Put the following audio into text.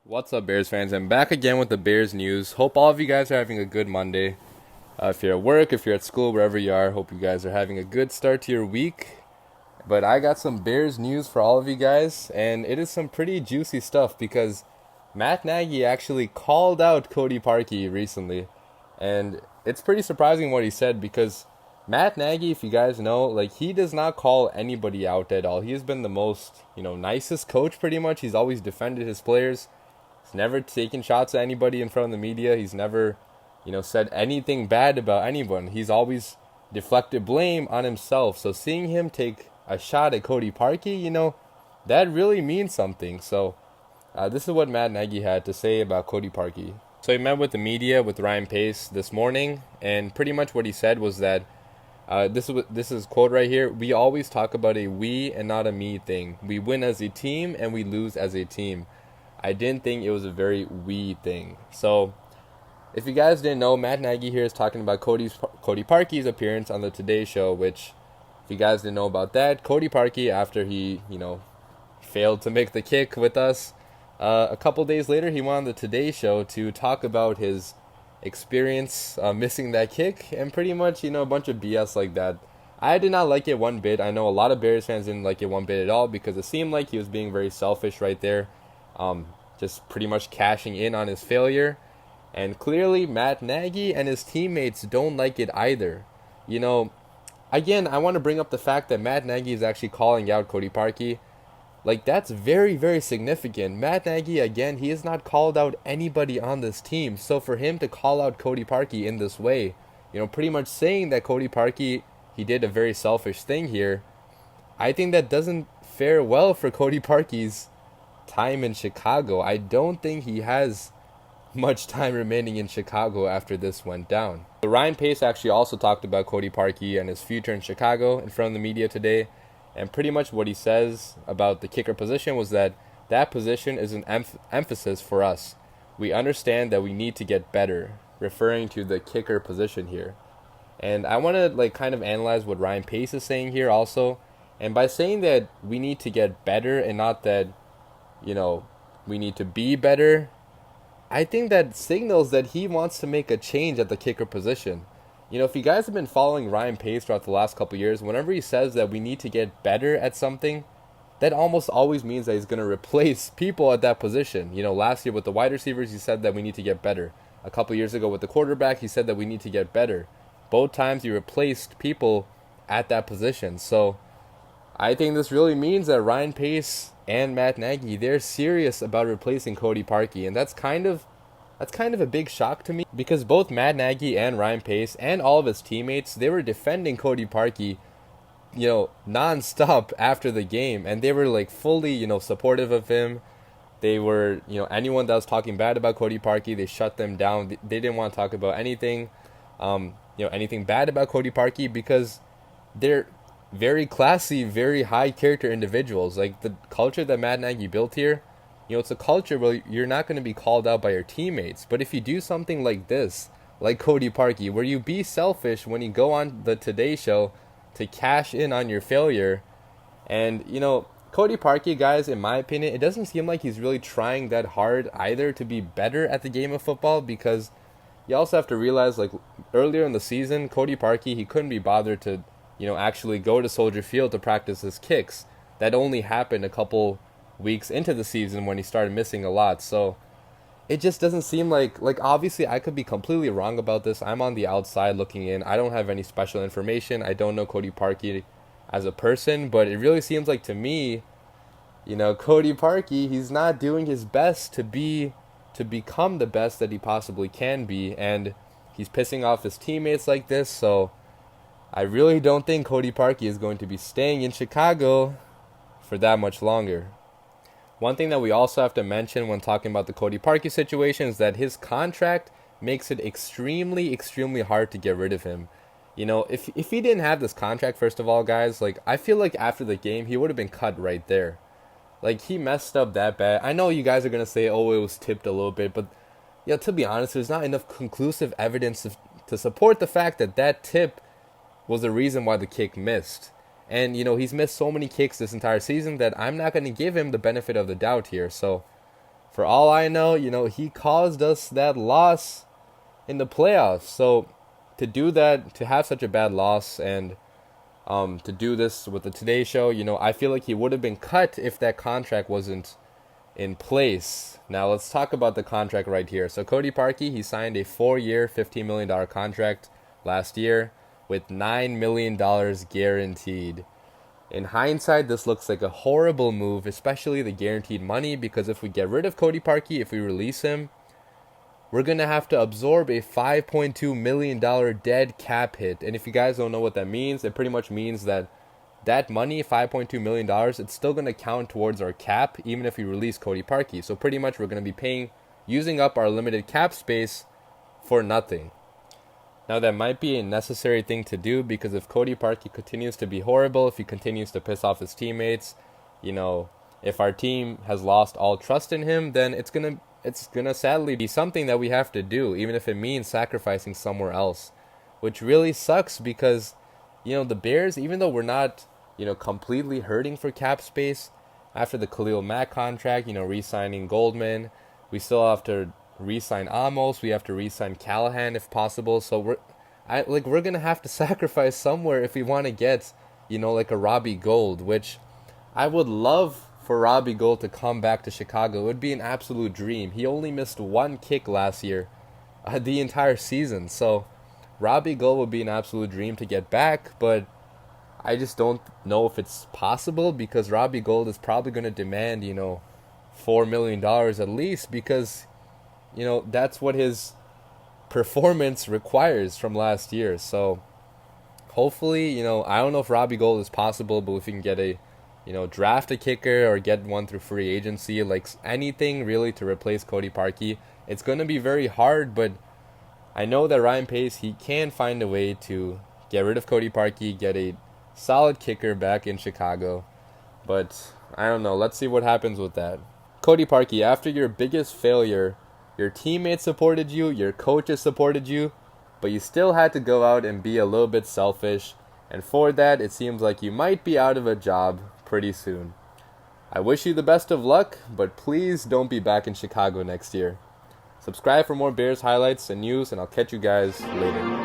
What's up, Bears fans? I'm back again with the Bears news. Hope all of you guys are having a good Monday. If you're at work, if you're at school, wherever you are, hope you guys are having a good start to your week. But I got some Bears news for all of you guys, and it is some pretty juicy stuff because Matt Nagy actually called out Cody Parkey recently. And it's pretty surprising what he said because Matt Nagy, if you guys know, like he does not call anybody out at all. He has been the most, nicest coach pretty much. He's always defended his players. He's never taken shots at anybody in front of the media. He's never, said anything bad about anyone. He's always deflected blame on himself. So seeing him take a shot at Cody Parkey, that really means something. So this is what Matt Nagy had to say about Cody Parkey. So he met with the media with Ryan Pace this morning, and pretty much what he said was that this is quote right here. We always talk about a we and not a me thing. We win as a team and we lose as a team. I didn't think it was a very we thing. So, if you guys didn't know, Matt Nagy here is talking about Cody Parkey's appearance on the Today Show, which, if you guys didn't know about that, Cody Parkey, after he, failed to make the kick with us, a couple days later, he went on the Today Show to talk about his experience missing that kick and pretty much, a bunch of BS like that. I did not like it one bit. I know a lot of Bears fans didn't like it one bit at all because it seemed like he was being very selfish right there. Just pretty much cashing in on his failure. And clearly, Matt Nagy and his teammates don't like it either. Again, I want to bring up the fact that Matt Nagy is actually calling out Cody Parkey. Like, that's very, very significant. Matt Nagy, again, he has not called out anybody on this team. So for him to call out Cody Parkey in this way, pretty much saying that Cody Parkey, he did a very selfish thing here, I think that doesn't fare well for Cody Parkey's time in Chicago. I don't think he has much time remaining in Chicago after this went down. So Ryan Pace actually also talked about Cody Parkey and his future in Chicago in front of the media today. And pretty much what he says about the kicker position was that position is an emphasis for us. We understand that we need to get better, referring to the kicker position here. And I want to kind of analyze what Ryan Pace is saying here also. And by saying that we need to get better and not that we need to be better, I think that signals that he wants to make a change at the kicker position. If you guys have been following Ryan Pace throughout the last couple of years, whenever he says that we need to get better at something, that almost always means that he's going to replace people at that position. Last year with the wide receivers, he said that we need to get better. A couple of years ago with the quarterback, he said that we need to get better. Both times he replaced people at that position. So I think this really means that Ryan Pace and Matt Nagy, they're serious about replacing Cody Parkey, and that's kind of a big shock to me because both Matt Nagy and Ryan Pace and all of his teammates, they were defending Cody Parkey, non-stop after the game, and they were fully, supportive of him. They were, anyone that was talking bad about Cody Parkey, they shut them down. They didn't want to talk about anything, anything bad about Cody Parkey because they're very classy, very high character individuals. Like the culture that Matt Nagy built here, it's a culture where you're not going to be called out by your teammates. But if you do something like this, like Cody Parkey, where you be selfish when you go on the Today Show to cash in on your failure, and Cody Parkey, guys, in my opinion, it doesn't seem like he's really trying that hard either to be better at the game of football because you also have to realize earlier in the season, Cody Parkey, he couldn't be bothered to actually go to Soldier Field to practice his kicks. That only happened a couple weeks into the season when he started missing a lot. So it just doesn't seem like obviously I could be completely wrong about this. I'm on the outside looking in. I don't have any special information. I don't know Cody Parkey as a person, but it really seems like to me, Cody Parkey, he's not doing his best to become the best that he possibly can be, and he's pissing off his teammates like this. So I really don't think Cody Parkey is going to be staying in Chicago for that much longer. One thing that we also have to mention when talking about the Cody Parkey situation is that his contract makes it extremely, extremely hard to get rid of him. If he didn't have this contract, first of all, guys, I feel like after the game, he would have been cut right there. He messed up that bad. I know you guys are going to say, oh, it was tipped a little bit, but to be honest, there's not enough conclusive evidence to support the fact that that tip was the reason why the kick missed. And, he's missed so many kicks this entire season that I'm not going to give him the benefit of the doubt here. So, for all I know, he caused us that loss in the playoffs. So to do that, to have such a bad loss, and to do this with the Today Show, I feel like he would have been cut if that contract wasn't in place. Now let's talk about the contract right here. So Cody Parkey, he signed a 4-year, $15 million contract last year with $9 million guaranteed. In hindsight, this looks like a horrible move, especially the guaranteed money, because if we get rid of Cody Parkey, if we release him, we're going to have to absorb a $5.2 million dead cap hit. And if you guys don't know what that means, it pretty much means that money, $5.2 million, it's still going to count towards our cap, even if we release Cody Parkey. So pretty much we're going to be using up our limited cap space for nothing. Now that might be a necessary thing to do, because if Cody Parkey continues to be horrible, if he continues to piss off his teammates, if our team has lost all trust in him, then it's gonna sadly be something that we have to do, even if it means sacrificing somewhere else, which really sucks because, the Bears, even though we're not, completely hurting for cap space after the Khalil Mack contract, re-signing Goldman, we still have to re-sign Amos, we have to re-sign Callahan if possible, so we're gonna have to sacrifice somewhere if we want to get, like a Robbie Gould, which I would love for Robbie Gould to come back to Chicago. It would be an absolute dream. He only missed one kick last year, the entire season. So Robbie Gould would be an absolute dream to get back, but I just don't know if it's possible, because Robbie Gould is probably going to demand, $4 million at least, because, that's what his performance requires from last year. So hopefully, I don't know if Robbie Gould is possible, but if we can get draft a kicker or get one through free agency, like anything really to replace Cody Parkey. It's going to be very hard, but I know that Ryan Pace, he can find a way to get rid of Cody Parkey, get a solid kicker back in Chicago. But I don't know. Let's see what happens with that. Cody Parkey, after your biggest failure, your teammates supported you, your coaches supported you, but you still had to go out and be a little bit selfish. And for that, it seems like you might be out of a job pretty soon. I wish you the best of luck, but please don't be back in Chicago next year. Subscribe for more Bears highlights and news, and I'll catch you guys later.